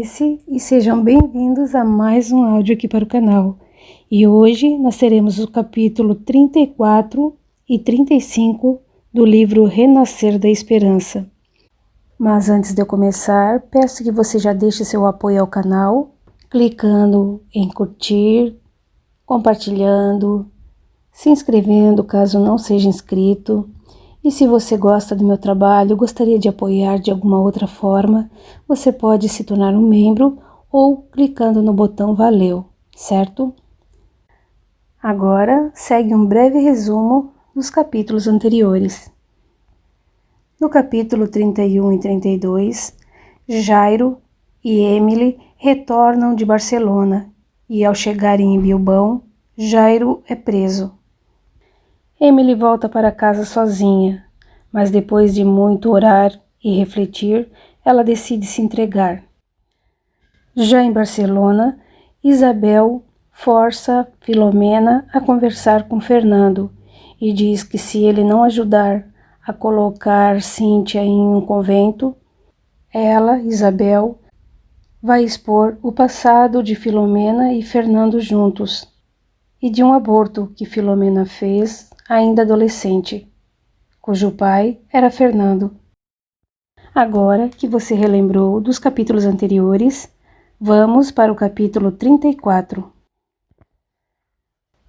Alice e sejam bem-vindos a mais um áudio aqui para o canal. E hoje nós teremos o capítulo 34 e 35 do livro Renascer da Esperança. Mas antes de eu começar, peço que você já deixe seu apoio ao canal, clicando em curtir, compartilhando, se inscrevendo caso não seja inscrito. E se você gosta do meu trabalho, gostaria de apoiar de alguma outra forma, você pode se tornar um membro ou clicando no botão Valeu, certo? Agora segue um breve resumo dos capítulos anteriores. No capítulo 31 e 32, Jairo e Emily retornam de Barcelona e ao chegarem em Bilbao, Jairo é preso. Emily volta para casa sozinha, mas depois de muito orar e refletir, ela decide se entregar. Já em Barcelona, Isabel força Filomena a conversar com Fernando e diz que se ele não ajudar a colocar Cíntia em um convento, ela, Isabel, vai expor o passado de Filomena e Fernando juntos e de um aborto que Filomena fez ainda adolescente, cujo pai era Fernando. Agora que você relembrou dos capítulos anteriores, vamos para o capítulo 34.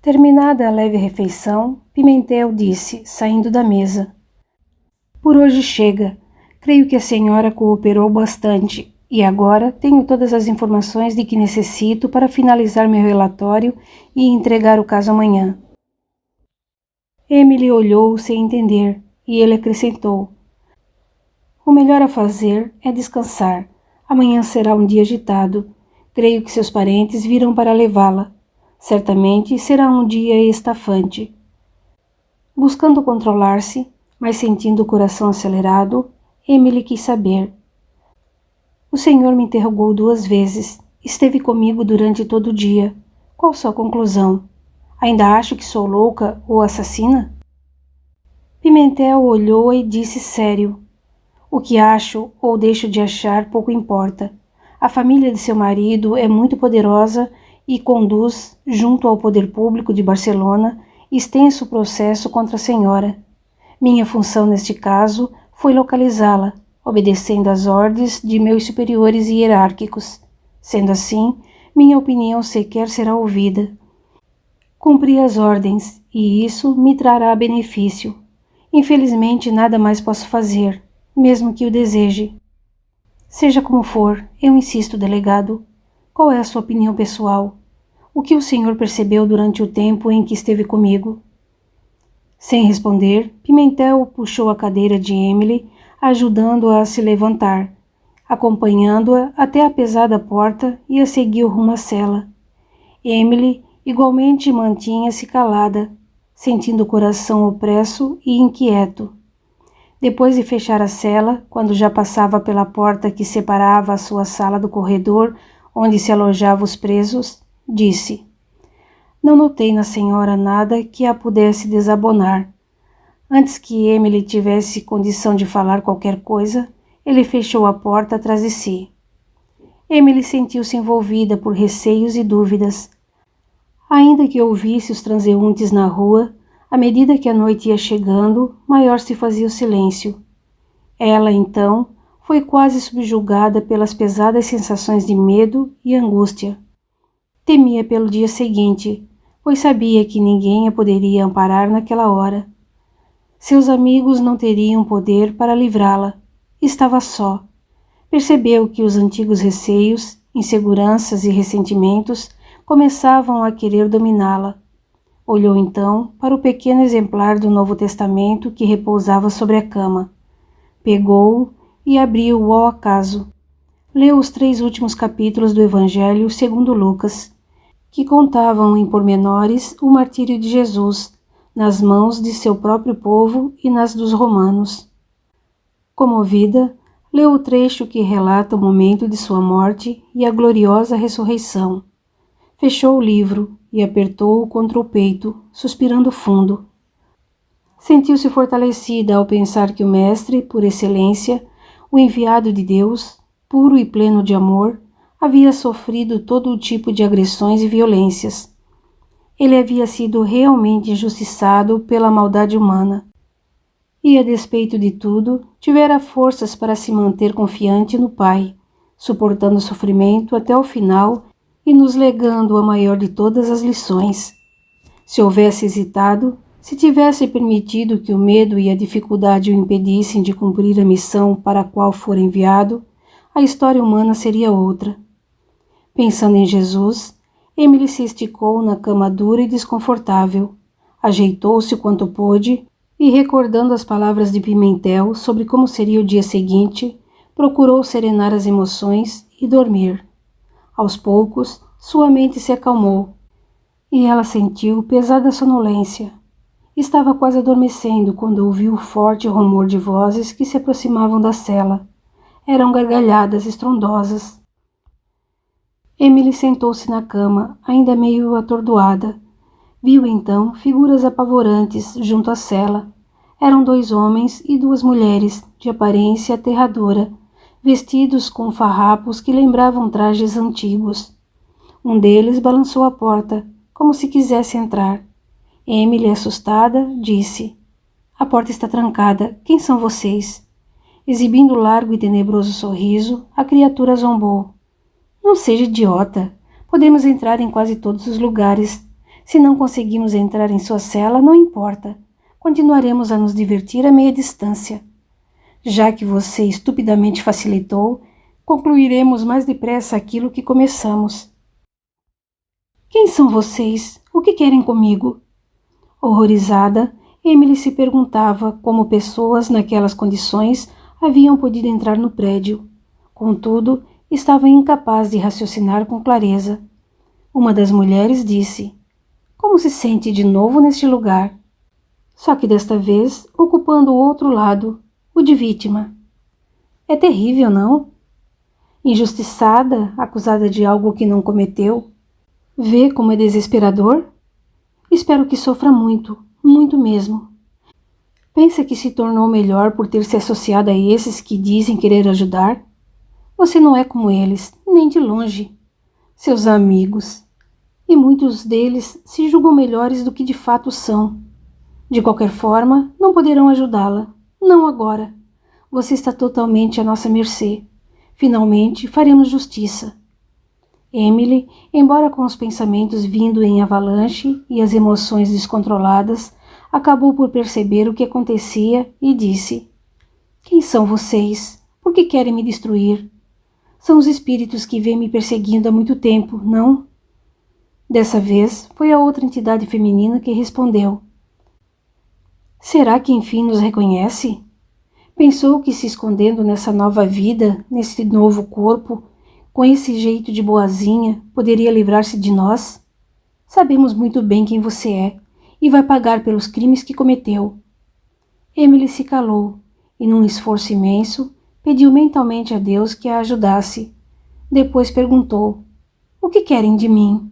Terminada a leve refeição, Pimentel disse, saindo da mesa: "Por hoje chega. Creio que a senhora cooperou bastante e agora tenho todas as informações de que necessito para finalizar meu relatório e entregar o caso amanhã." Emily olhou sem entender e ele acrescentou: "O melhor a fazer é descansar. Amanhã será um dia agitado. Creio que seus parentes virão para levá-la. Certamente será um dia estafante." Buscando controlar-se, mas sentindo o coração acelerado, Emily quis saber: "O senhor me interrogou 2 vezes. Esteve comigo durante todo o dia. Qual sua conclusão? Ainda acho que sou louca ou assassina?" Pimentel olhou e disse sério: "O que acho ou deixo de achar pouco importa. A família de seu marido é muito poderosa e conduz, junto ao poder público de Barcelona, extenso processo contra a senhora. Minha função neste caso foi localizá-la, obedecendo às ordens de meus superiores hierárquicos. Sendo assim, minha opinião sequer será ouvida. Cumpri as ordens e isso me trará benefício. Infelizmente, nada mais posso fazer, mesmo que o deseje." "Seja como for, eu insisto, delegado. Qual é a sua opinião pessoal? O que o senhor percebeu durante o tempo em que esteve comigo?" Sem responder, Pimentel puxou a cadeira de Emily, ajudando-a a se levantar, acompanhando-a até a pesada porta e a seguiu rumo à cela. Emily igualmente mantinha-se calada, sentindo o coração opresso e inquieto. Depois de fechar a cela, quando já passava pela porta que separava a sua sala do corredor onde se alojavam os presos, disse: "Não notei na senhora nada que a pudesse desabonar." Antes que Emily tivesse condição de falar qualquer coisa, ele fechou a porta atrás de si. Emily sentiu-se envolvida por receios e dúvidas. Ainda que ouvisse os transeuntes na rua, à medida que a noite ia chegando, maior se fazia o silêncio. Ela, então, foi quase subjugada pelas pesadas sensações de medo e angústia. Temia pelo dia seguinte, pois sabia que ninguém a poderia amparar naquela hora. Seus amigos não teriam poder para livrá-la. Estava só. Percebeu que os antigos receios, inseguranças e ressentimentos começavam a querer dominá-la. Olhou então para o pequeno exemplar do Novo Testamento que repousava sobre a cama. Pegou-o e abriu-o ao acaso. Leu os 3 últimos capítulos do Evangelho segundo Lucas, que contavam em pormenores o martírio de Jesus, nas mãos de seu próprio povo e nas dos romanos. Comovida, leu o trecho que relata o momento de sua morte e a gloriosa ressurreição. Fechou o livro e apertou-o contra o peito, suspirando fundo. Sentiu-se fortalecida ao pensar que o Mestre, por excelência, o enviado de Deus, puro e pleno de amor, havia sofrido todo o tipo de agressões e violências. Ele havia sido realmente injustiçado pela maldade humana. E, a despeito de tudo, tivera forças para se manter confiante no Pai, suportando o sofrimento até o final e nos legando a maior de todas as lições. Se houvesse hesitado, se tivesse permitido que o medo e a dificuldade o impedissem de cumprir a missão para a qual fora enviado, a história humana seria outra. Pensando em Jesus, Emily se esticou na cama dura e desconfortável, ajeitou-se o quanto pôde e, recordando as palavras de Pimentel sobre como seria o dia seguinte, procurou serenar as emoções e dormir. Aos poucos, sua mente se acalmou e ela sentiu pesada sonolência. Estava quase adormecendo quando ouviu o forte rumor de vozes que se aproximavam da cela. Eram gargalhadas estrondosas. Emily sentou-se na cama, ainda meio atordoada. Viu então figuras apavorantes junto à cela. Eram 2 homens e 2 mulheres, de aparência aterradora, vestidos com farrapos que lembravam trajes antigos. Um deles balançou a porta, como se quisesse entrar. Emily, assustada, disse: "A porta está trancada. Quem são vocês?" Exibindo largo e tenebroso sorriso, a criatura zombou. "Não seja idiota. Podemos entrar em quase todos os lugares. Se não conseguimos entrar em sua cela, não importa. Continuaremos a nos divertir a meia distância. Já que você estupidamente facilitou, concluiremos mais depressa aquilo que começamos." "Quem são vocês? O que querem comigo?" Horrorizada, Emily se perguntava como pessoas naquelas condições haviam podido entrar no prédio. Contudo, estava incapaz de raciocinar com clareza. Uma das mulheres disse: "Como se sente de novo neste lugar?" Só que desta vez ocupando o outro lado, o de vítima. "É terrível, não? Injustiçada, acusada de algo que não cometeu. Vê como é desesperador? Espero que sofra muito, muito mesmo. Pensa que se tornou melhor por ter se associado a esses que dizem querer ajudar? Você não é como eles, nem de longe. Seus amigos. E muitos deles se julgam melhores do que de fato são. De qualquer forma, não poderão ajudá-la. Não agora. Você está totalmente à nossa mercê. Finalmente, faremos justiça." Emily, embora com os pensamentos vindo em avalanche e as emoções descontroladas, acabou por perceber o que acontecia e disse: "Quem são vocês? Por que querem me destruir? São os espíritos que vêm me perseguindo há muito tempo, não?" Dessa vez, foi a outra entidade feminina que respondeu: "Será que enfim nos reconhece? Pensou que se escondendo nessa nova vida, nesse novo corpo, com esse jeito de boazinha, poderia livrar-se de nós? Sabemos muito bem quem você é e vai pagar pelos crimes que cometeu." Emily se calou e, num esforço imenso, pediu mentalmente a Deus que a ajudasse. Depois perguntou: "O que querem de mim?"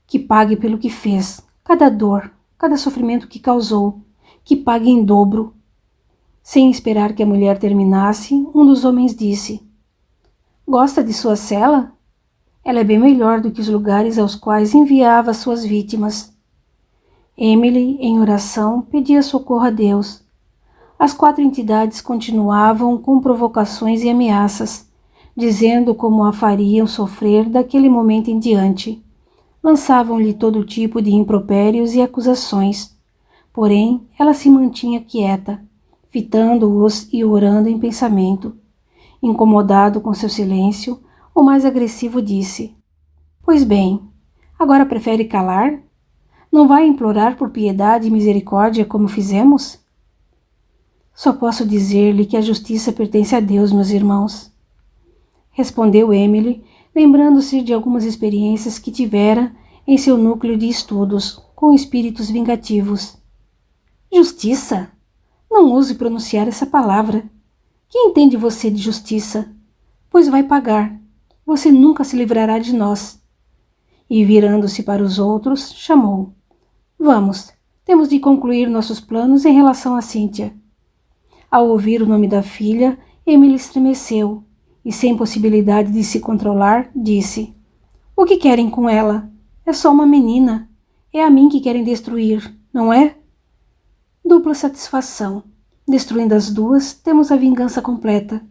"Que pague pelo que fez, cada dor, cada sofrimento que causou, que pague em dobro." Sem esperar que a mulher terminasse, um dos homens disse: "Gosta de sua cela? Ela é bem melhor do que os lugares aos quais enviava suas vítimas." Emily, em oração, pedia socorro a Deus. As 4 entidades continuavam com provocações e ameaças, dizendo como a fariam sofrer daquele momento em diante. Lançavam-lhe todo tipo de impropérios e acusações. Porém, ela se mantinha quieta, fitando-os e orando em pensamento. Incomodado com seu silêncio, o mais agressivo disse: "Pois bem, agora prefere calar? Não vai implorar por piedade e misericórdia como fizemos?" "Só posso dizer-lhe que a justiça pertence a Deus, meus irmãos," respondeu Emily, lembrando-se de algumas experiências que tivera em seu núcleo de estudos com espíritos vingativos. "Justiça? Não ouse pronunciar essa palavra. Que entende você de justiça? Pois vai pagar. Você nunca se livrará de nós." E, virando-se para os outros, chamou: "Vamos, temos de concluir nossos planos em relação a Cíntia." Ao ouvir o nome da filha, Emily estremeceu e, sem possibilidade de se controlar, disse: "O que querem com ela? É só uma menina. É a mim que querem destruir, não é?" Dupla satisfação. Destruindo as duas, temos a vingança completa.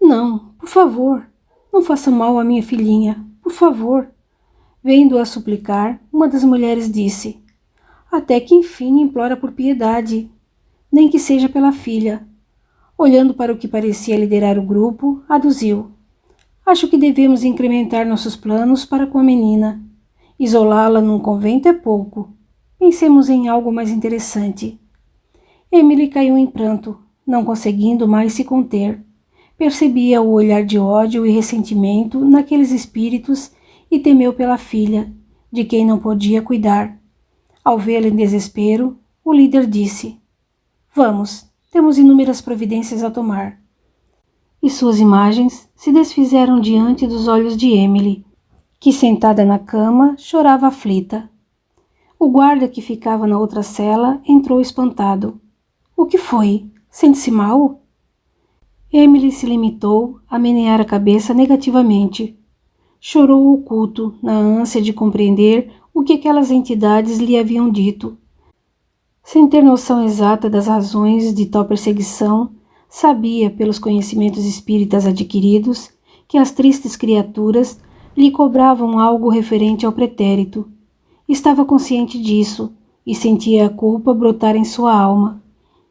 "Não, por favor, não faça mal à minha filhinha, por favor." Vendo-a suplicar, uma das mulheres disse: "Até que enfim implora por piedade, nem que seja pela filha." Olhando para o que parecia liderar o grupo, aduziu: "Acho que devemos incrementar nossos planos para com a menina. Isolá-la num convento é pouco. Pensemos em algo mais interessante." Emily caiu em pranto, não conseguindo mais se conter. Percebia o olhar de ódio e ressentimento naqueles espíritos e temeu pela filha, de quem não podia cuidar. Ao vê-la em desespero, o líder disse: "Vamos, temos inúmeras providências a tomar." E suas imagens se desfizeram diante dos olhos de Emily, que, sentada na cama, chorava aflita. O guarda, que ficava na outra cela, entrou espantado. "O que foi? Sente-se mal?" Emily se limitou a menear a cabeça negativamente. Chorou oculto, na ânsia de compreender o que aquelas entidades lhe haviam dito. Sem ter noção exata das razões de tal perseguição, sabia, pelos conhecimentos espíritas adquiridos, que as tristes criaturas lhe cobravam algo referente ao pretérito. Estava consciente disso e sentia a culpa brotar em sua alma.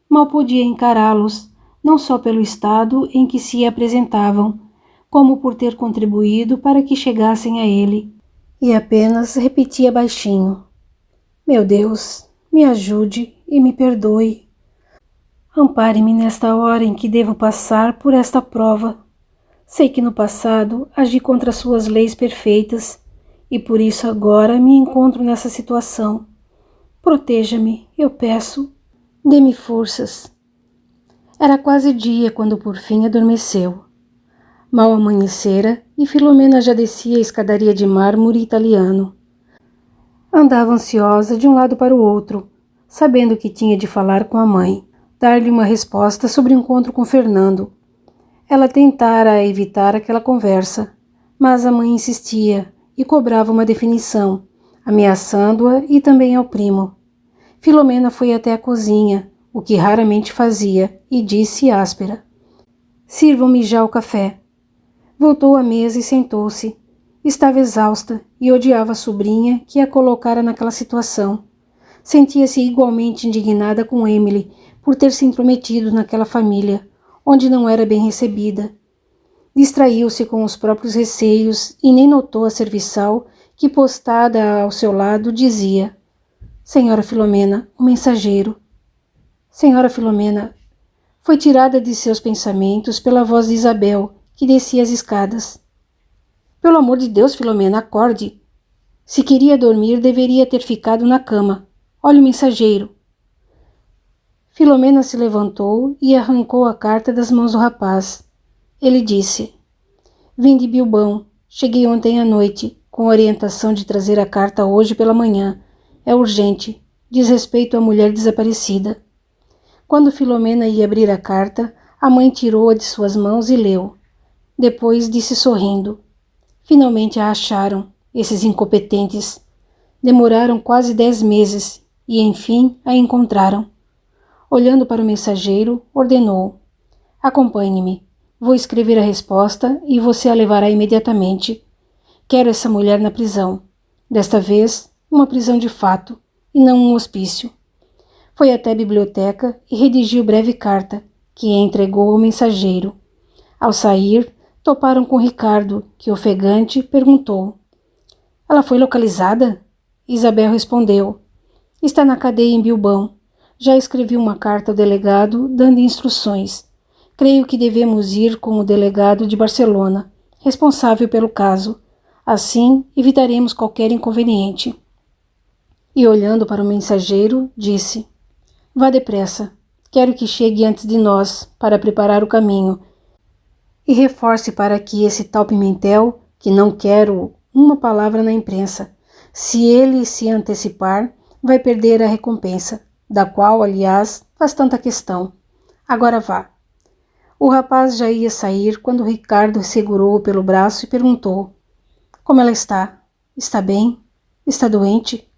Mal podia encará-los, não só pelo estado em que se apresentavam, como por ter contribuído para que chegassem a ele, e apenas repetia baixinho: "Meu Deus, me ajude e me perdoe. Ampare-me nesta hora em que devo passar por esta prova. Sei que no passado agi contra suas leis perfeitas e por isso agora me encontro nessa situação. Proteja-me, eu peço. Dê-me forças." Era quase dia quando por fim adormeceu. Mal amanhecera e Filomena já descia a escadaria de mármore italiano. Andava ansiosa de um lado para o outro, sabendo que tinha de falar com a mãe, dar-lhe uma resposta sobre o encontro com Fernando. Ela tentara evitar aquela conversa, mas a mãe insistia e cobrava uma definição, ameaçando-a e também ao primo. Filomena foi até a cozinha, o que raramente fazia, e disse áspera: "Sirvam-me já o café." Voltou à mesa e sentou-se. Estava exausta e odiava a sobrinha que a colocara naquela situação. Sentia-se igualmente indignada com Emily por ter se intrometido naquela família, onde não era bem recebida. Distraiu-se com os próprios receios e nem notou a serviçal que, postada ao seu lado, dizia: "Senhora Filomena, o mensageiro." Senhora Filomena foi tirada de seus pensamentos pela voz de Isabel, que descia as escadas. "Pelo amor de Deus, Filomena, acorde. Se queria dormir, deveria ter ficado na cama. Olhe o mensageiro." Filomena se levantou e arrancou a carta das mãos do rapaz. Ele disse: "Vim de Bilbão. Cheguei ontem à noite, com orientação de trazer a carta hoje pela manhã. É urgente. Diz respeito à mulher desaparecida." Quando Filomena ia abrir a carta, a mãe tirou-a de suas mãos e leu. Depois disse sorrindo: "Finalmente a acharam, esses incompetentes. Demoraram quase 10 meses e, enfim, a encontraram." Olhando para o mensageiro, ordenou: "Acompanhe-me. Vou escrever a resposta e você a levará imediatamente. Quero essa mulher na prisão. Desta vez, uma prisão de fato, e não um hospício." Foi até a biblioteca e redigiu breve carta, que entregou ao mensageiro. Ao sair, toparam com Ricardo, que, ofegante, perguntou: "Ela foi localizada?" Isabel respondeu: "Está na cadeia em Bilbão. Já escrevi uma carta ao delegado dando instruções. Creio que devemos ir com o delegado de Barcelona, responsável pelo caso. Assim, evitaremos qualquer inconveniente." E, olhando para o mensageiro, disse: "Vá depressa. Quero que chegue antes de nós, para preparar o caminho. E reforce para que esse tal Pimentel, que não quero uma palavra na imprensa, se ele se antecipar, vai perder a recompensa, da qual, aliás, faz tanta questão. Agora vá." O rapaz já ia sair quando Ricardo segurou-o pelo braço e perguntou: Como ela está? Está bem? Está doente?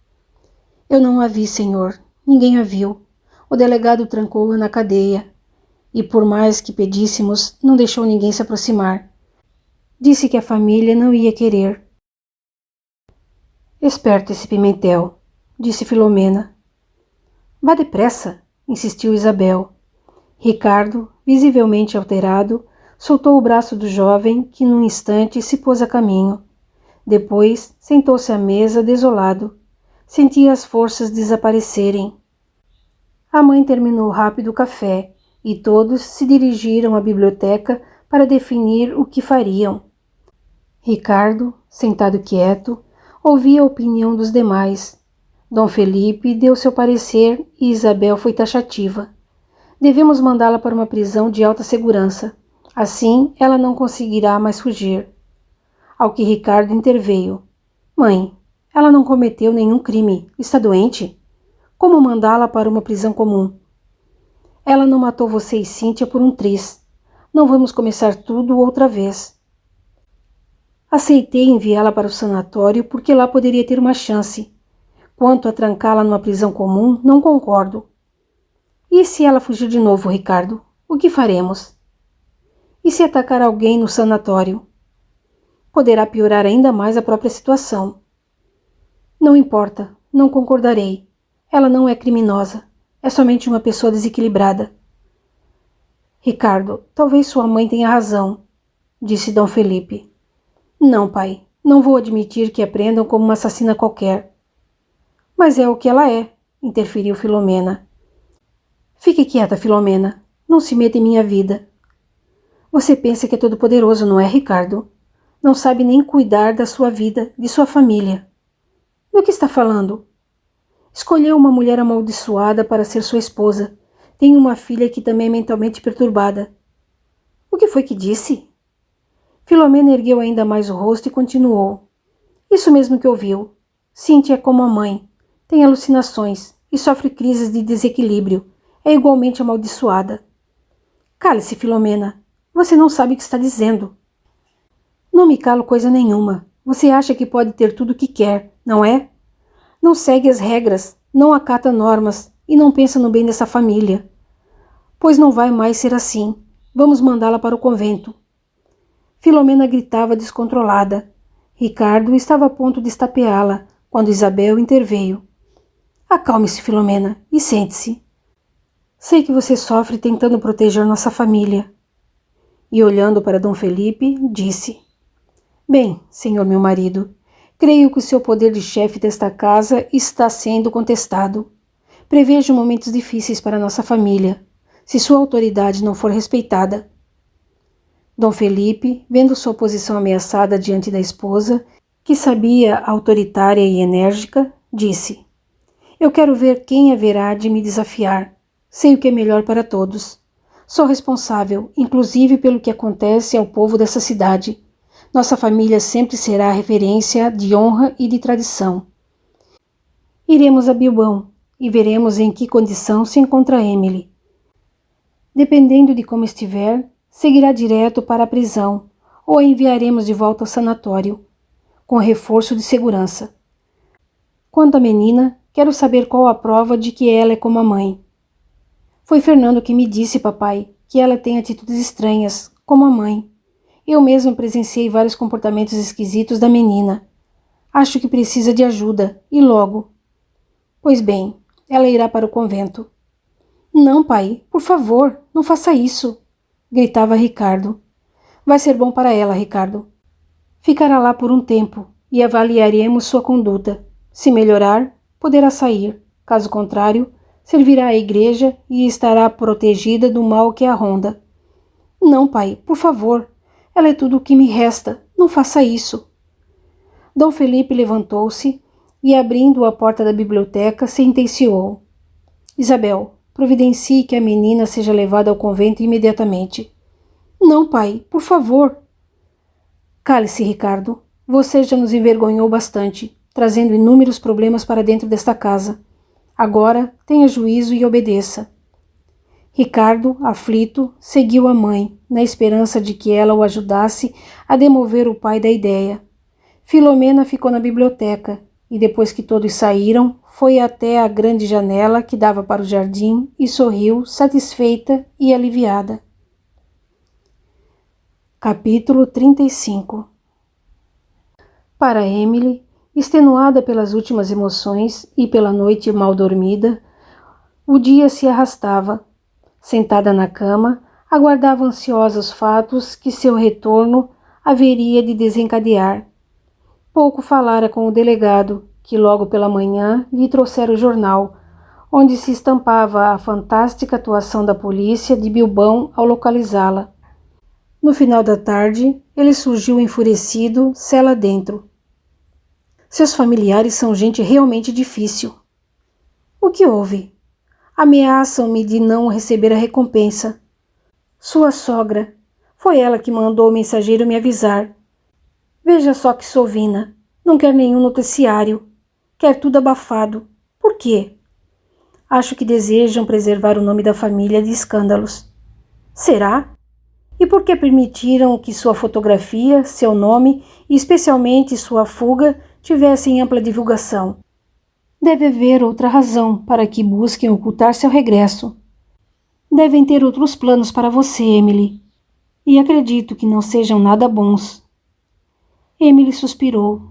Eu não a vi, senhor. Ninguém a viu. O delegado trancou-a na cadeia. E por mais que pedíssemos, não deixou ninguém se aproximar. Disse que a família não ia querer. Esperto esse Pimentel, disse Filomena. Vá depressa, insistiu Isabel. Ricardo, visivelmente alterado, soltou o braço do jovem que num instante se pôs a caminho. Depois sentou-se à mesa desolado. Sentia as forças desaparecerem. A mãe terminou rápido o café e todos se dirigiram à biblioteca para definir o que fariam. Ricardo, sentado quieto, ouvia a opinião dos demais. Dom Felipe deu seu parecer e Isabel foi taxativa. Devemos mandá-la para uma prisão de alta segurança. Assim, ela não conseguirá mais fugir. Ao que Ricardo interveio. Mãe, ela não cometeu nenhum crime. Está doente? Como mandá-la para uma prisão comum? Ela não matou você e Cíntia por um triz. Não vamos começar tudo outra vez. Aceitei enviá-la para o sanatório porque lá poderia ter uma chance. Quanto a trancá-la numa prisão comum, não concordo. E se ela fugir de novo, Ricardo? O que faremos? E se atacar alguém no sanatório? Poderá piorar ainda mais a própria situação. Não importa, não concordarei. Ela não é criminosa. É somente uma pessoa desequilibrada. Ricardo, talvez sua mãe tenha razão, disse Dom Felipe. Não, pai, não vou admitir que a prendam como uma assassina qualquer. Mas é o que ela é, interferiu Filomena. Fique quieta, Filomena. Não se meta em minha vida. Você pensa que é todo poderoso, não é, Ricardo? Não sabe nem cuidar da sua vida, de sua família. Do que está falando? Escolheu uma mulher amaldiçoada para ser sua esposa. Tem uma filha que também é mentalmente perturbada. O que foi que disse? Filomena ergueu ainda mais o rosto e continuou. Isso mesmo que ouviu. Cíntia é como a mãe. Tem alucinações e sofre crises de desequilíbrio. É igualmente amaldiçoada. Cale-se, Filomena. Você não sabe o que está dizendo. Não me calo coisa nenhuma. Você acha que pode ter tudo o que quer, não é? Não segue as regras, não acata normas e não pensa no bem dessa família. Pois não vai mais ser assim. Vamos mandá-la para o convento. Filomena gritava descontrolada. Ricardo estava a ponto de estapeá-la, quando Isabel interveio. Acalme-se, Filomena, e sente-se. Sei que você sofre tentando proteger nossa família. E olhando para Dom Felipe, disse: Bem, senhor meu marido, creio que o seu poder de chefe desta casa está sendo contestado. Prevejo momentos difíceis para nossa família, se sua autoridade não for respeitada. Dom Felipe, vendo sua posição ameaçada diante da esposa, que sabia autoritária e enérgica, disse: Eu quero ver quem haverá de me desafiar. Sei o que é melhor para todos. Sou responsável, inclusive pelo que acontece ao povo dessa cidade. Nossa família sempre será referência de honra e de tradição. Iremos a Bilbão e veremos em que condição se encontra Emily. Dependendo de como estiver, seguirá direto para a prisão ou a enviaremos de volta ao sanatório, com reforço de segurança. Quanto à menina, quero saber qual a prova de que ela é como a mãe. Foi Fernando que me disse, papai, que ela tem atitudes estranhas, como a mãe. Eu mesmo presenciei vários comportamentos esquisitos da menina. Acho que precisa de ajuda, e logo. Pois bem, ela irá para o convento. Não, pai, por favor, não faça isso, gritava Ricardo. Vai ser bom para ela, Ricardo. Ficará lá por um tempo e avaliaremos sua conduta. Se melhorar, poderá sair. Caso contrário, servirá à igreja e estará protegida do mal que a ronda. Não, pai, por favor. Ela é tudo o que me resta. Não faça isso. Dom Felipe levantou-se e, abrindo a porta da biblioteca, sentenciou. Isabel, providencie que a menina seja levada ao convento imediatamente. Não, pai, por favor. Cale-se, Ricardo. Você já nos envergonhou bastante, trazendo inúmeros problemas para dentro desta casa. Agora, tenha juízo e obedeça. Ricardo, aflito, seguiu a mãe, na esperança de que ela o ajudasse a demover o pai da ideia. Filomena ficou na biblioteca e, depois que todos saíram, foi até a grande janela que dava para o jardim e sorriu, satisfeita e aliviada. Capítulo 35. Para Emily, extenuada pelas últimas emoções e pela noite mal dormida, o dia se arrastava. Sentada na cama, aguardava ansiosa os fatos que seu retorno haveria de desencadear. Pouco falara com o delegado, que logo pela manhã lhe trouxera o jornal, onde se estampava a fantástica atuação da polícia de Bilbão ao localizá-la. No final da tarde, ele surgiu enfurecido, cela dentro. Seus familiares são gente realmente difícil. O que houve? Ameaçam-me de não receber a recompensa. Sua sogra. Foi ela que mandou o mensageiro me avisar. Veja só que sovina. Não quer nenhum noticiário. Quer tudo abafado. Por quê? Acho que desejam preservar o nome da família de escândalos. Será? E por que permitiram que sua fotografia, seu nome e especialmente sua fuga tivessem ampla divulgação? Deve haver outra razão para que busquem ocultar seu regresso. Devem ter outros planos para você, Emily. E acredito que não sejam nada bons. Emily suspirou.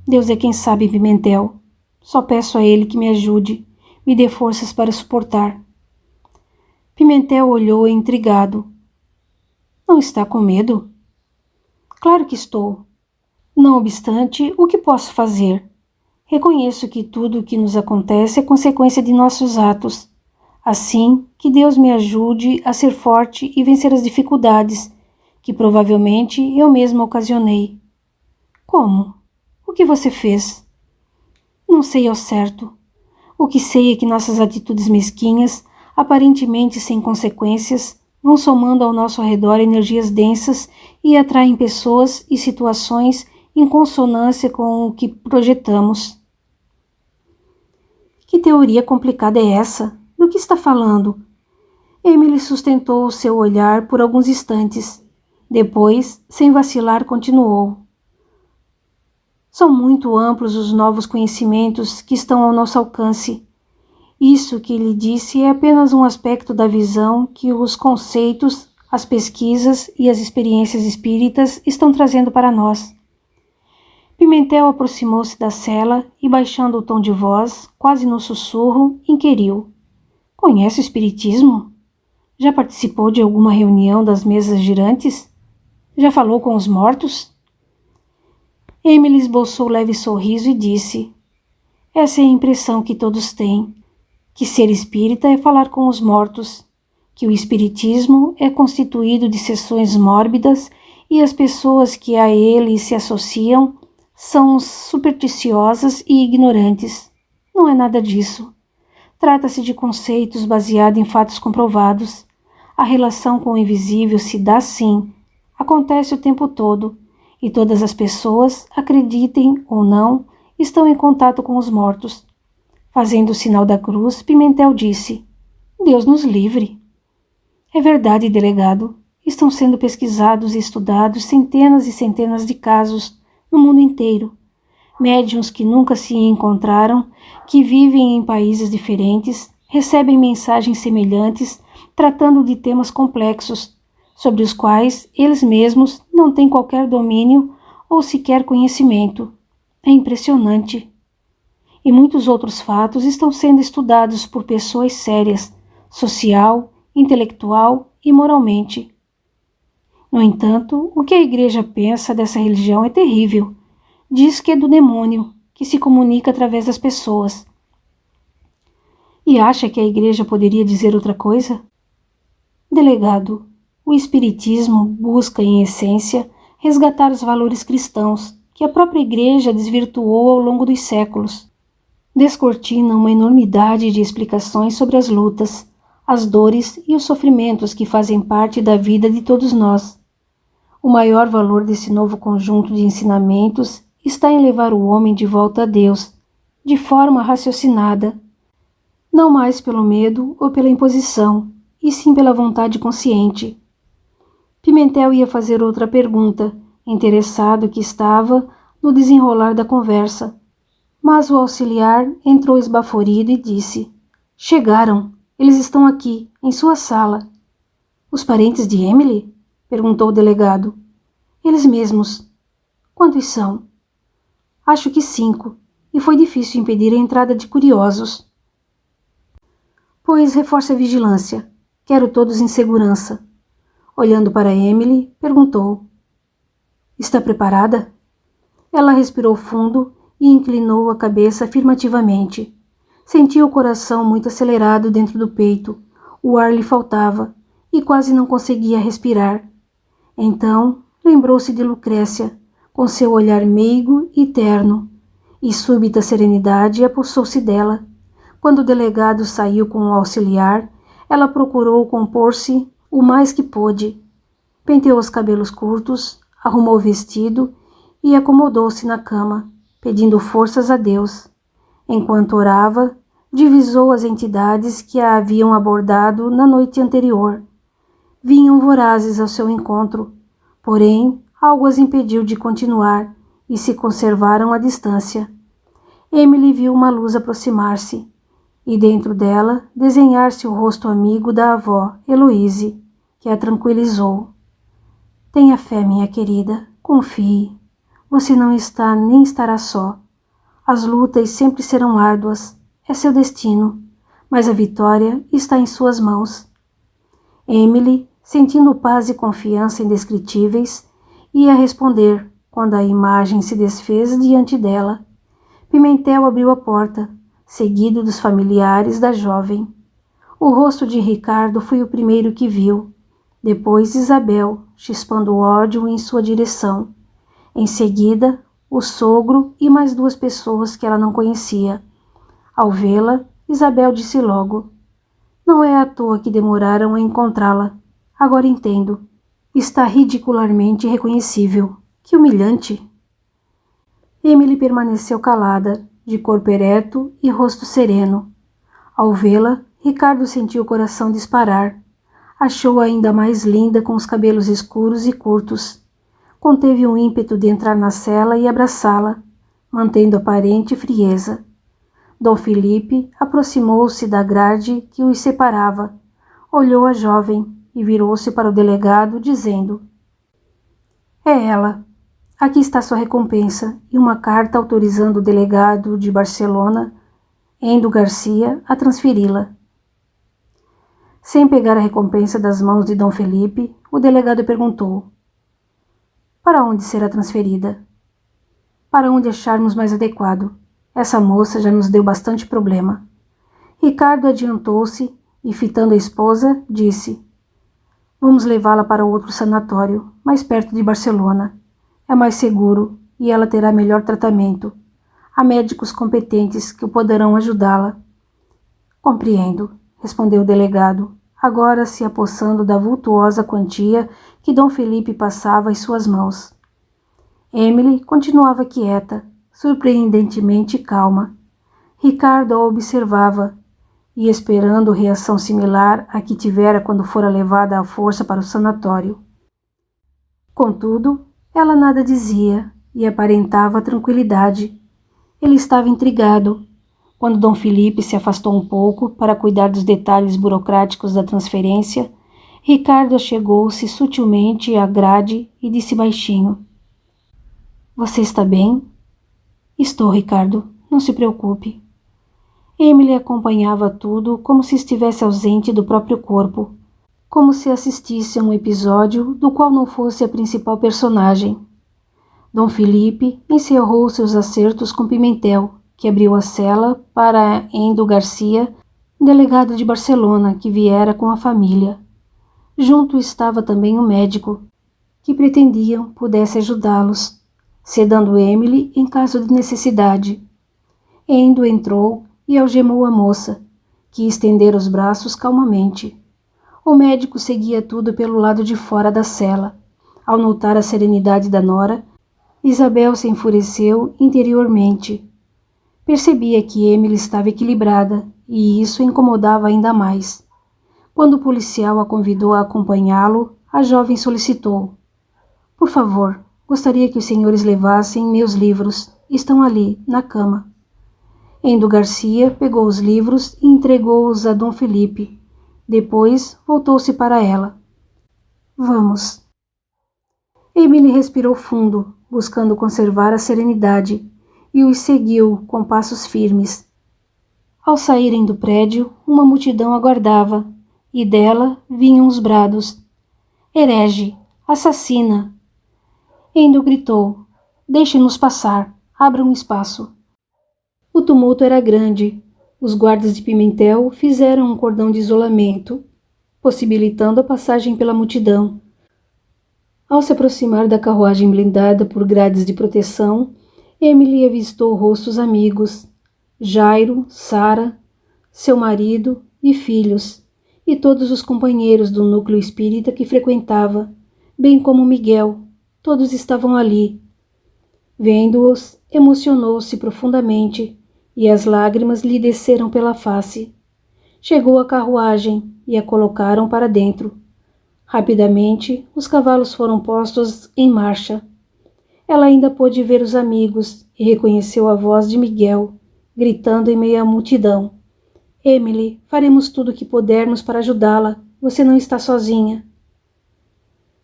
Deus é quem sabe, Pimentel. Só peço a ele que me ajude, me dê forças para suportar. Pimentel olhou intrigado. Não está com medo? Claro que estou. Não obstante, o que posso fazer? Reconheço que tudo o que nos acontece é consequência de nossos atos. Assim, que Deus me ajude a ser forte e vencer as dificuldades, que provavelmente eu mesma ocasionei. Como? O que você fez? Não sei ao certo. O que sei é que nossas atitudes mesquinhas, aparentemente sem consequências, vão somando ao nosso redor energias densas e atraem pessoas e situações em consonância com o que projetamos. Que teoria complicada é essa? Do que está falando? Emily sustentou o seu olhar por alguns instantes. Depois, sem vacilar, continuou. São muito amplos os novos conhecimentos que estão ao nosso alcance. Isso que lhe disse é apenas um aspecto da visão que os conceitos, as pesquisas e as experiências espíritas estão trazendo para nós. Pimentel aproximou-se da cela e, baixando o tom de voz, quase no sussurro, inquiriu. Conhece o espiritismo? Já participou de alguma reunião das mesas girantes? Já falou com os mortos? Emily esboçou leve sorriso e disse: essa é a impressão que todos têm, que ser espírita é falar com os mortos, que o espiritismo é constituído de sessões mórbidas e as pessoas que a ele se associam são supersticiosas e ignorantes. Não é nada disso. Trata-se de conceitos baseados em fatos comprovados. A relação com o invisível se dá sim, acontece o tempo todo, e todas as pessoas, acreditem ou não, estão em contato com os mortos. Fazendo o sinal da cruz, Pimentel disse: Deus nos livre. É verdade, delegado. Estão sendo pesquisados e estudados centenas e centenas de casos no mundo inteiro. Médiuns que nunca se encontraram, que vivem em países diferentes, recebem mensagens semelhantes, tratando de temas complexos, sobre os quais eles mesmos não têm qualquer domínio ou sequer conhecimento. É impressionante. E muitos outros fatos estão sendo estudados por pessoas sérias, social, intelectual e moralmente. No entanto, o que a Igreja pensa dessa religião é terrível. Diz que é do demônio, que se comunica através das pessoas. E acha que a Igreja poderia dizer outra coisa? Delegado, o Espiritismo busca, em essência, resgatar os valores cristãos que a própria Igreja desvirtuou ao longo dos séculos. Descortina uma enormidade de explicações sobre as lutas, as dores e os sofrimentos que fazem parte da vida de todos nós. O maior valor desse novo conjunto de ensinamentos está em levar o homem de volta a Deus, de forma raciocinada, não mais pelo medo ou pela imposição, e sim pela vontade consciente. Pimentel ia fazer outra pergunta, interessado que estava no desenrolar da conversa, mas o auxiliar entrou esbaforido e disse: Chegaram, eles estão aqui, em sua sala. Os parentes de Emily? Perguntou o delegado. Eles mesmos. Quantos são? Acho que 5, e foi difícil impedir a entrada de curiosos. Pois reforce a vigilância. Quero todos em segurança. Olhando para Emily, perguntou: Está preparada? Ela respirou fundo e inclinou a cabeça afirmativamente. Sentia o coração muito acelerado dentro do peito, o ar lhe faltava e quase não conseguia respirar. Então lembrou-se de Lucrécia, com seu olhar meigo e terno, e súbita serenidade apossou-se dela. Quando o delegado saiu com o auxiliar, ela procurou compor-se o mais que pôde. Penteou os cabelos curtos, arrumou o vestido e acomodou-se na cama, pedindo forças a Deus. Enquanto orava, divisou as entidades que a haviam abordado na noite anterior. Vinham vorazes ao seu encontro, porém algo as impediu de continuar e se conservaram à distância. Emily viu uma luz aproximar-se e dentro dela desenhar-se o rosto amigo da avó, Heloise, que a tranquilizou. Tenha fé, minha querida, confie. Você não está nem estará só. As lutas sempre serão árduas, é seu destino, mas a vitória está em suas mãos. Emily, sentindo paz e confiança indescritíveis, ia responder quando a imagem se desfez diante dela. Pimentel abriu a porta, seguido dos familiares da jovem. O rosto de Ricardo foi o primeiro que viu, depois Isabel, chispando ódio em sua direção. Em seguida, o sogro e mais 2 pessoas que ela não conhecia. Ao vê-la, Isabel disse logo: Não é à toa que demoraram a encontrá-la. Agora entendo. Está ridicularmente reconhecível. Que humilhante! Emily permaneceu calada, de corpo ereto e rosto sereno. Ao vê-la, Ricardo sentiu o coração disparar. Achou-a ainda mais linda com os cabelos escuros e curtos. Conteve um ímpeto de entrar na cela e abraçá-la, mantendo aparente frieza. Dom Felipe aproximou-se da grade que os separava, olhou a jovem e virou-se para o delegado, dizendo: É ela. Aqui está sua recompensa e uma carta autorizando o delegado de Barcelona, Endo Garcia, a transferi-la. Sem pegar a recompensa das mãos de Dom Felipe, o delegado perguntou: Para onde será transferida? Para onde acharmos mais adequado. Essa moça já nos deu bastante problema. Ricardo adiantou-se e, fitando a esposa, disse: Vamos levá-la para outro sanatório, mais perto de Barcelona. É mais seguro e ela terá melhor tratamento. Há médicos competentes que poderão ajudá-la. Compreendo, respondeu o delegado, agora se apossando da vultuosa quantia que Dom Felipe passava às suas mãos. Emily continuava quieta, surpreendentemente calma. Ricardo a observava e esperando reação similar à que tivera quando fora levada à força para o sanatório. Contudo, ela nada dizia e aparentava tranquilidade. Ele estava intrigado. Quando Dom Felipe se afastou um pouco para cuidar dos detalhes burocráticos da transferência, Ricardo achegou-se sutilmente à grade e disse baixinho: Você está bem? Estou, Ricardo. Não se preocupe. Emily acompanhava tudo como se estivesse ausente do próprio corpo, como se assistisse a um episódio do qual não fosse a principal personagem. Dom Felipe encerrou seus acertos com Pimentel, que abriu a cela para Endo Garcia, delegado de Barcelona, que viera com a família. Junto estava também o médico, que pretendiam pudesse ajudá-los, sedando Emily em caso de necessidade. Endo entrou e algemou a moça, que estendera os braços calmamente. O médico seguia tudo pelo lado de fora da cela. Ao notar a serenidade da nora, Isabel se enfureceu interiormente. Percebia que Emily estava equilibrada, e isso incomodava ainda mais. Quando o policial a convidou a acompanhá-lo, a jovem solicitou: Por favor, gostaria que os senhores levassem meus livros. Estão ali, na cama. Endo Garcia pegou os livros e entregou-os a Dom Felipe. Depois voltou-se para ela. Vamos. Emily respirou fundo, buscando conservar a serenidade, e os seguiu com passos firmes. Ao saírem do prédio, uma multidão aguardava, e dela vinham os brados. Herege! Assassina! Endo gritou. Deixem-nos passar. Abram espaço. O tumulto era grande. Os guardas de Pimentel fizeram um cordão de isolamento, possibilitando a passagem pela multidão. Ao se aproximar da carruagem blindada por grades de proteção, Emily avistou rostos amigos, Jairo, Sara, seu marido e filhos, e todos os companheiros do núcleo espírita que frequentava, bem como Miguel. Todos estavam ali. Vendo-os, emocionou-se profundamente, e as lágrimas lhe desceram pela face. Chegou a carruagem e a colocaram para dentro. Rapidamente, os cavalos foram postos em marcha. Ela ainda pôde ver os amigos e reconheceu a voz de Miguel, gritando em meio à multidão. Emily, faremos tudo o que pudermos para ajudá-la. Você não está sozinha.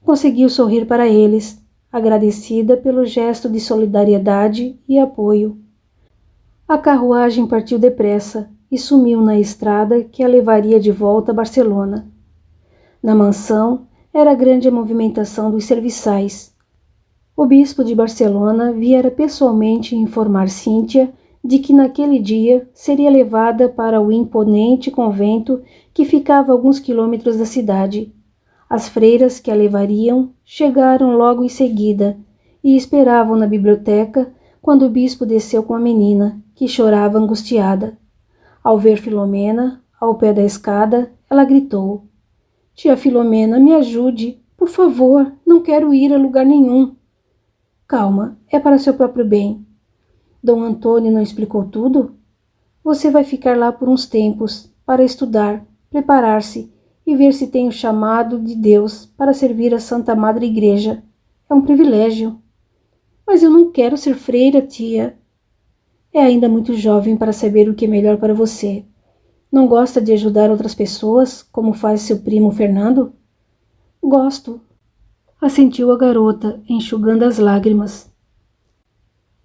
Conseguiu sorrir para eles, agradecida pelo gesto de solidariedade e apoio. A carruagem partiu depressa e sumiu na estrada que a levaria de volta a Barcelona. Na mansão, era grande a movimentação dos serviçais. O bispo de Barcelona viera pessoalmente informar Cíntia de que naquele dia seria levada para o imponente convento que ficava a alguns quilômetros da cidade. As freiras que a levariam chegaram logo em seguida e esperavam na biblioteca quando o bispo desceu com a menina, que chorava angustiada. Ao ver Filomena, ao pé da escada, ela gritou: Tia Filomena, me ajude, por favor, não quero ir a lugar nenhum. Calma, é para seu próprio bem. Dom Antônio não explicou tudo? Você vai ficar lá por uns tempos, para estudar, preparar-se e ver se tem o chamado de Deus para servir a Santa Madre Igreja. É um privilégio. Mas eu não quero ser freira, tia. É ainda muito jovem para saber o que é melhor para você. Não gosta de ajudar outras pessoas, como faz seu primo Fernando? Gosto, assentiu a garota, enxugando as lágrimas.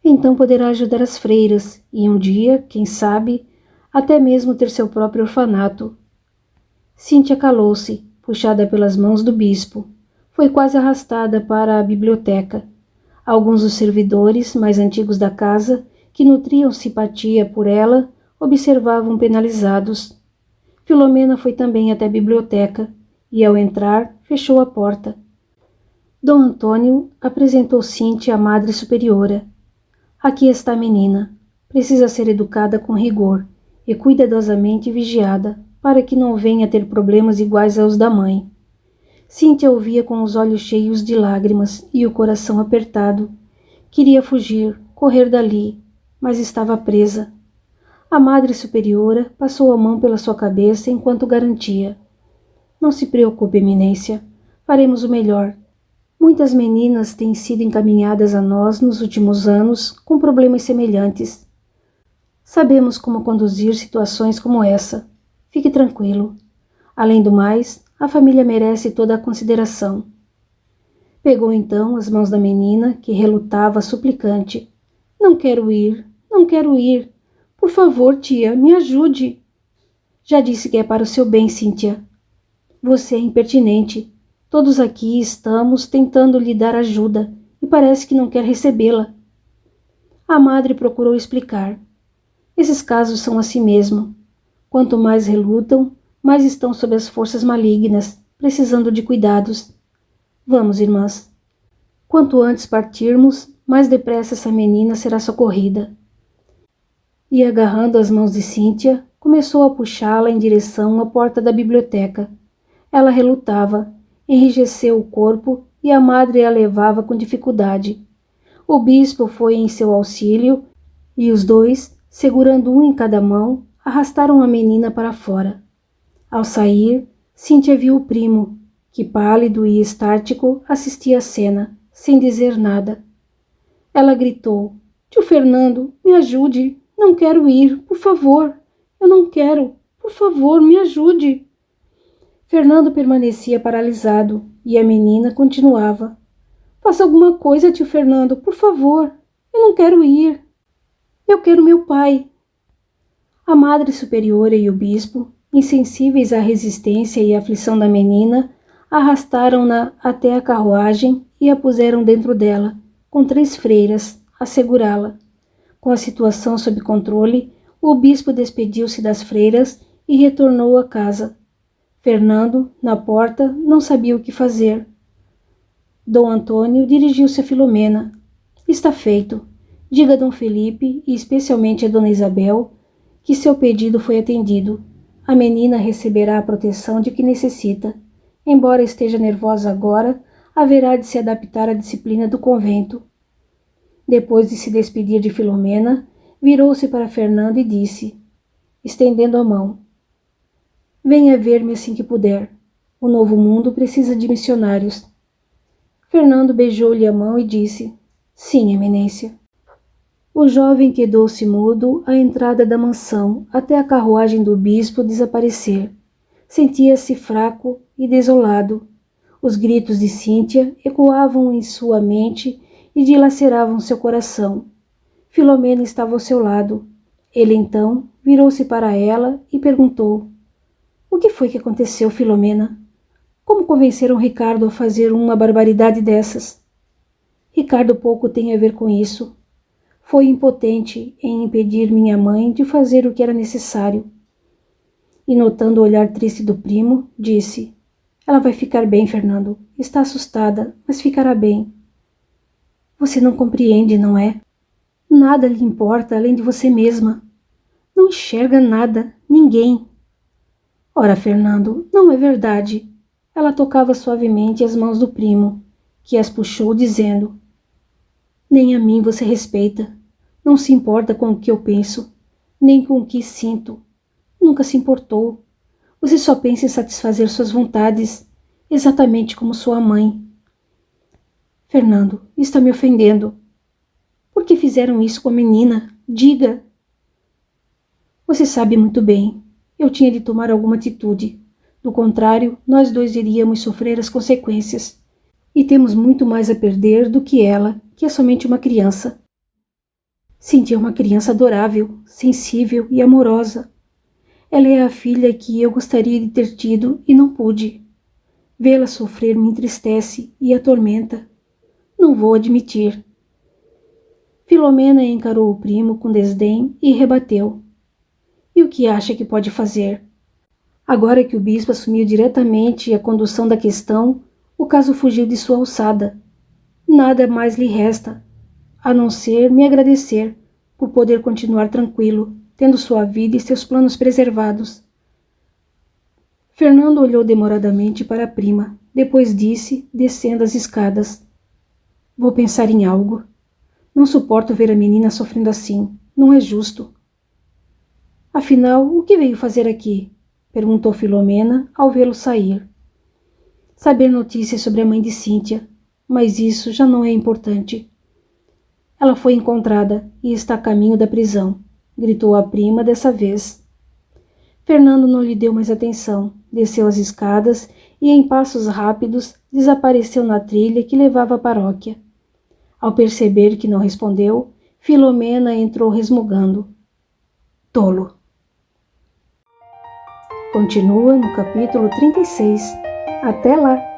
Então poderá ajudar as freiras e um dia, quem sabe, até mesmo ter seu próprio orfanato. Cíntia calou-se, puxada pelas mãos do bispo. Foi quase arrastada para a biblioteca. Alguns dos servidores mais antigos da casa, que nutriam simpatia por ela, observavam penalizados. Filomena foi também até a biblioteca e, ao entrar, fechou a porta. Dom Antônio apresentou Cíntia à Madre Superiora. Aqui está a menina. Precisa ser educada com rigor e cuidadosamente vigiada, para que não venha ter problemas iguais aos da mãe. Cíntia ouvia com os olhos cheios de lágrimas e o coração apertado. Queria fugir, correr dali, mas estava presa. A Madre Superiora passou a mão pela sua cabeça enquanto garantia: Não se preocupe, Eminência. Faremos o melhor. Muitas meninas têm sido encaminhadas a nós nos últimos anos com problemas semelhantes. Sabemos como conduzir situações como essa. Fique tranquilo. Além do mais, a família merece toda a consideração. Pegou então as mãos da menina, que relutava suplicante. Não quero ir, não quero ir. Por favor, tia, me ajude. Já disse que é para o seu bem, Cíntia. Você é impertinente. Todos aqui estamos tentando lhe dar ajuda e parece que não quer recebê-la. A madre procurou explicar. Esses casos são assim mesmo. Quanto mais relutam, mais estão sob as forças malignas, precisando de cuidados. Vamos, irmãs. Quanto antes partirmos, mais depressa essa menina será socorrida. E, agarrando as mãos de Cíntia, começou a puxá-la em direção à porta da biblioteca. Ela relutava, enrijeceu o corpo e a madre a levava com dificuldade. O bispo foi em seu auxílio e os dois, segurando um em cada mão, arrastaram a menina para fora. Ao sair, Cíntia viu o primo, que pálido e estático assistia à cena, sem dizer nada. Ela gritou: Tio Fernando, me ajude, não quero ir, por favor, eu não quero, por favor, me ajude. Fernando permanecia paralisado e a menina continuava: Faça alguma coisa, tio Fernando, por favor, eu não quero ir, eu quero meu pai. A Madre Superiora e o bispo, insensíveis à resistência e aflição da menina, arrastaram-na até a carruagem e a puseram dentro dela, com 3 freiras, a segurá-la. Com a situação sob controle, o bispo despediu-se das freiras e retornou à casa. Fernando, na porta, não sabia o que fazer. Dom Antônio dirigiu-se a Filomena. Está feito. Diga a Dom Felipe, e especialmente a Dona Isabel, que seu pedido foi atendido. A menina receberá a proteção de que necessita. Embora esteja nervosa agora, haverá de se adaptar à disciplina do convento. Depois de se despedir de Filomena, virou-se para Fernando e disse, estendendo a mão: Venha ver-me assim que puder. O novo mundo precisa de missionários. Fernando beijou-lhe a mão e disse: Sim, Eminência. O jovem quedou-se mudo à entrada da mansão até a carruagem do bispo desaparecer. Sentia-se fraco e desolado. Os gritos de Cíntia ecoavam em sua mente e dilaceravam seu coração. Filomena estava ao seu lado. Ele então virou-se para ela e perguntou: O que foi que aconteceu, Filomena? Como convenceram Ricardo a fazer uma barbaridade dessas? Ricardo pouco tem a ver com isso. Foi impotente em impedir minha mãe de fazer o que era necessário. E notando o olhar triste do primo, disse: Ela vai ficar bem, Fernando. Está assustada, mas ficará bem. Você não compreende, não é? Nada lhe importa além de você mesma. Não enxerga nada, ninguém. Ora, Fernando, não é verdade. Ela tocava suavemente as mãos do primo, que as puxou, dizendo: Nem a mim você respeita. Não se importa com o que eu penso, nem com o que sinto. Nunca se importou. Você só pensa em satisfazer suas vontades, exatamente como sua mãe. Fernando, está me ofendendo. Por que fizeram isso com a menina? Diga. Você sabe muito bem. Eu tinha de tomar alguma atitude. Do contrário, nós dois iríamos sofrer as consequências. E temos muito mais a perder do que ela, que é somente uma criança. Cíntia é uma criança adorável, sensível e amorosa. Ela é a filha que eu gostaria de ter tido e não pude. Vê-la sofrer me entristece e atormenta. Não vou admitir. Filomena encarou o primo com desdém e rebateu: E o que acha que pode fazer? Agora que o bispo assumiu diretamente a condução da questão, o caso fugiu de sua alçada. Nada mais lhe resta, a não ser me agradecer por poder continuar tranquilo, tendo sua vida e seus planos preservados. Fernando olhou demoradamente para a prima, depois disse, descendo as escadas: Vou pensar em algo. Não suporto ver a menina sofrendo assim. Não é justo. Afinal, o que veio fazer aqui? Perguntou Filomena ao vê-lo sair. Saber notícias sobre a mãe de Cíntia, mas isso já não é importante. Ela foi encontrada e está a caminho da prisão, gritou a prima dessa vez. Fernando não lhe deu mais atenção, desceu as escadas e, em passos rápidos, desapareceu na trilha que levava à paróquia. Ao perceber que não respondeu, Filomena entrou resmungando: Tolo! Continua no capítulo 36. Até lá!